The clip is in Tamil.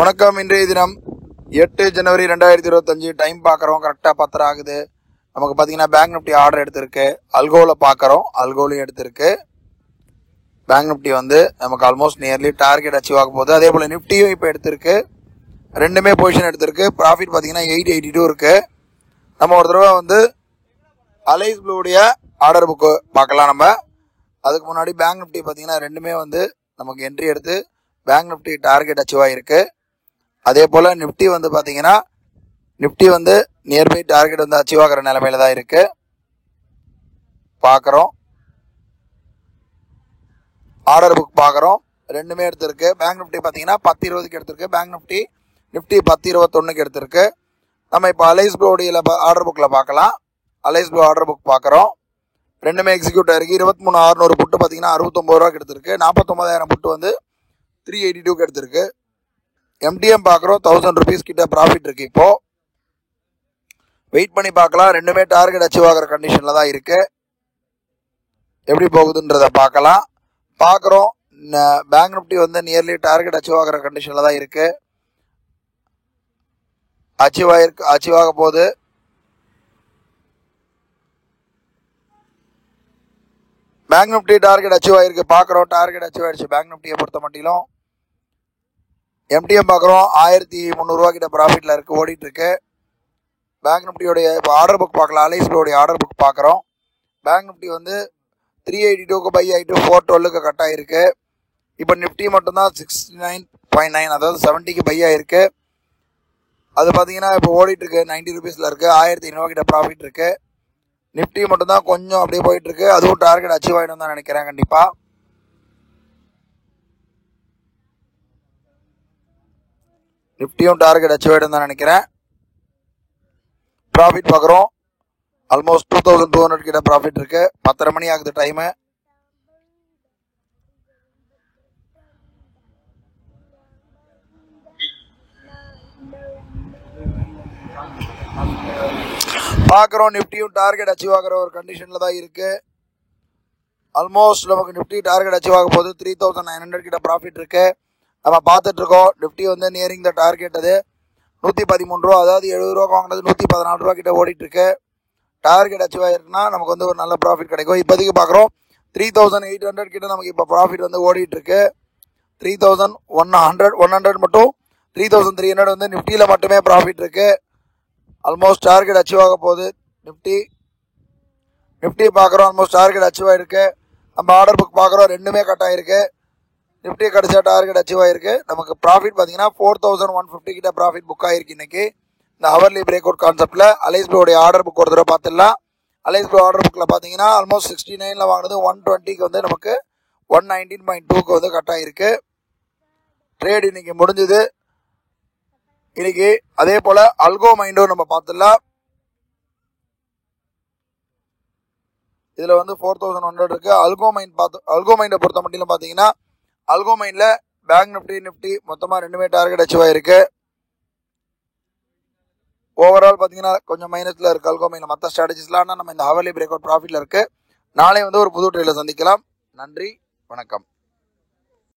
வணக்கம். இன்றைய தினம் 8 ஜனவரி 2025. டைம் பார்க்குறோம், கரெக்டாக 10 ஆகுது. நமக்கு பார்த்தீங்கன்னா பேங்க் நிஃப்டி ஆர்டர் எடுத்திருக்கு. அல்கோவில் பார்க்குறோம், அல்கோலையும் எடுத்திருக்கு. பேங்க் நிஃப்டி வந்து நமக்கு ஆல்மோஸ்ட் நியர்லி டார்கெட் அச்சீவ் ஆக போகுது. அதே போல் நிஃப்டியும் இப்போ எடுத்திருக்கு. ரெண்டுமே பொசிஷன் எடுத்திருக்கு. ப்ராஃபிட் பார்த்தீங்கன்னா 882 இருக்குது. நம்ம ஒரு தடவை வந்து அலைஸ் ப்ளூடைய ஆர்டர் புக்கு பார்க்கலாம். நம்ம அதுக்கு முன்னாடி பேங்க் நிஃப்டி பார்த்தீங்கன்னா ரெண்டுமே வந்து நமக்கு என்ட்ரி எடுத்து பேங்க் நிஃப்டி டார்கெட் அச்சீவ் ஆகிருக்கு. அதே போல் நிஃப்டி வந்து பார்த்தீங்கன்னா நிஃப்டி வந்து நியர்பை டார்கெட் வந்து அச்சீவ் ஆகிற நிலைமையில தான் இருக்குது. பார்க்குறோம், ஆர்டர் புக் பார்க்குறோம், ரெண்டுமே எடுத்திருக்கு. பேங்க் நிஃப்டி பார்த்தீங்கன்னா 10.20க்கு எடுத்திருக்கு. பேங்க் நிஃப்டி 10.21க்கு எடுத்திருக்கு. நம்ம இப்போ அலைஸ் ப்ளூடைய ஆர்டர் புக்கில் பார்க்கலாம். அலைஸ் ப்ளூ ஆர்டர் புக் பார்க்குறோம். ரெண்டுமே எக்ஸிக்யூட் ஆகிருக்கு. 23,600 புட்டு பார்த்தீங்கன்னா 69 ரூபாய்க்கு எடுத்திருக்கு. 49,000 புட்டு வந்து 382க்கு எடுத்திருக்கு. எம்டிஎம் பார்க்குறோம், 1000 rupees கிட்ட ப்ராஃபிட் இருக்குது. இப்போது வெயிட் பண்ணி பார்க்கலாம். ரெண்டுமே டார்கெட் அச்சீவ் ஆகிற கண்டிஷனில் தான் இருக்குது. எப்படி போகுதுன்றதை பார்க்குறோம். பேங்க் நிஃப்டி வந்து நியர்லி டார்கெட் அச்சீவ் ஆகிற கண்டிஷனில் தான் இருக்குது. அச்சீவ் ஆக போகுது. பேங்க் நிஃப்டி டார்கெட் அச்சீவ் ஆகிருக்கு. பார்க்குறோம், டார்கெட் அச்சீவ் ஆகிடுச்சு பேங்க் நிஃப்டியை பொறுத்த மட்டிலும். எம்டிஎம் பார்க்குறோம், 1300 ரூபா கிட்ட ப்ராஃபிட்டில் இருக்குது, ஓடிட்டுருக்கு. பேங்க் நிஃப்டியோடைய இப்போ ஆர்டர் புக் பார்க்கலாம். அலைஸ்லோடைய ஆர்டர் புக் பார்க்குறோம். பேங்க் நிஃப்டி வந்து 382க்கு பை ஆகிட்டு 412க்கு கட் ஆகிருக்கு. இப்போ நிஃப்டி மட்டும்தான் 69.9, அதாவது 70க்கு பை ஆகிருக்கு. அது பார்த்தீங்கன்னா இப்போ ஓடிட்டுருக்கு, 90 rupeesல இருக்குது. 1500 கிட்ட ப்ராஃபிட் இருக்குது. நிஃப்டி மட்டும்தான் கொஞ்சம் அப்படியே போயிட்டுருக்கு. அதுவும் டார்கெட் அச்சீவ் ஆகிடும் தான் நினைக்கிறேன். கண்டிப்பாக நிஃப்டியும் டார்கெட் அச்சீவ் ஆகிடும் தான் நினைக்கிறேன். ப்ராஃபிட் பார்க்குறோம், ஆல்மோஸ்ட் 2200 கிட்ட ப்ராஃபிட் இருக்குது. 10:30 மணி ஆகுது டைமு. பார்க்குறோம், நிஃப்டியும் டார்கெட் அச்சீவ் ஆகிற ஒரு கண்டிஷனில் தான் இருக்குது. ஆல்மோஸ்ட் நமக்கு நிஃப்டி டார்கெட் அச்சீவ் ஆக போது 3900 கிட்ட ப்ராஃபிட் இருக்குது. நம்ம பார்த்துட்ருக்கோம். நிஃப்டி வந்து நியரிங் த டார்கெட். அது 113 ரூபா, அதாவது 70 ரூபா வாங்கினது 114 ரூபா கிட்ட ஓடிட்டுருக்கு. டார்கெட் அச்சீவ் ஆகிருக்குன்னா நமக்கு வந்து ஒரு நல்ல ப்ராஃபிட் கிடைக்கும். இப்போதைக்கு பார்க்குறோம் 3800 கிட்ட நமக்கு இப்போ ப்ராஃபிட் வந்து ஓடிட்டுருக்கு. 3100 மட்டும் 3300 வந்து நிஃப்டியில் மட்டுமே ப்ராஃபிட் இருக்குது. ஆல்மோஸ்ட் டார்கெட் அச்சீவ் ஆக போகுது. நிஃப்டி பார்க்குறோம், ஆல்மோஸ்ட் டார்கெட் அச்சீவ் ஆகிருக்கு. நம்ம ஆர்டர் புக் பார்க்குறோம், ரெண்டுமே கட் ஆகிருக்கு. நிஃப்டி கடைசியாக டார்கெட் அச்சீவ் ஆகிருக்கு. நமக்கு ப்ராஃபிட் பார்த்தீங்கன்னா 4150 கிட்ட ப்ராஃபிட் புக் ஆகிருக்கு இன்றைக்கி. இந்த ஹவர்லி பிரேக் அவுட் கான்செப்டில் அலைஸ் ப்ளூடைய ஆர்டர் புக் ஒரு தடவை பார்த்துடலாம். அலைஸ் ப்ளூ ஆர்டர் புக்கில் பார்த்தீங்கன்னா ஆல்மோஸ்ட் 69ல் வாங்கினது 120க்கு வந்து நமக்கு 119.2க்கு வந்து கட் ஆகிருக்கு. ட்ரேட் இன்றைக்கி முடிஞ்சுது இன்றைக்கி. அதே போல் அல்கோ மைண்டும் நம்ம பார்த்துடலாம். இதில் வந்து 4100 இருக்குது. அல்கோ மைண்டை பொறுத்த மட்டும் பார்த்தீங்கன்னா அல்கோ மைண்டில் பேங்க் நிஃப்டி மொத்தமாக ரெண்டுமே டார்கெட் அச்சீவ் ஆகிருக்கு. ஓவரால் பார்த்தீங்கன்னா கொஞ்சம் மைனஸில் இருக்குது அல்கோ மைண்டில். மற்ற ஸ்ட்ராட்டஜிஸ்லாம் நம்ம இந்த ஹவர்லி பிரேக் அவுட் ப்ராஃபிட்டில் இருக்குது. நாளை வந்து ஒரு புது ட்ரேடில் சந்திக்கலாம். நன்றி, வணக்கம்.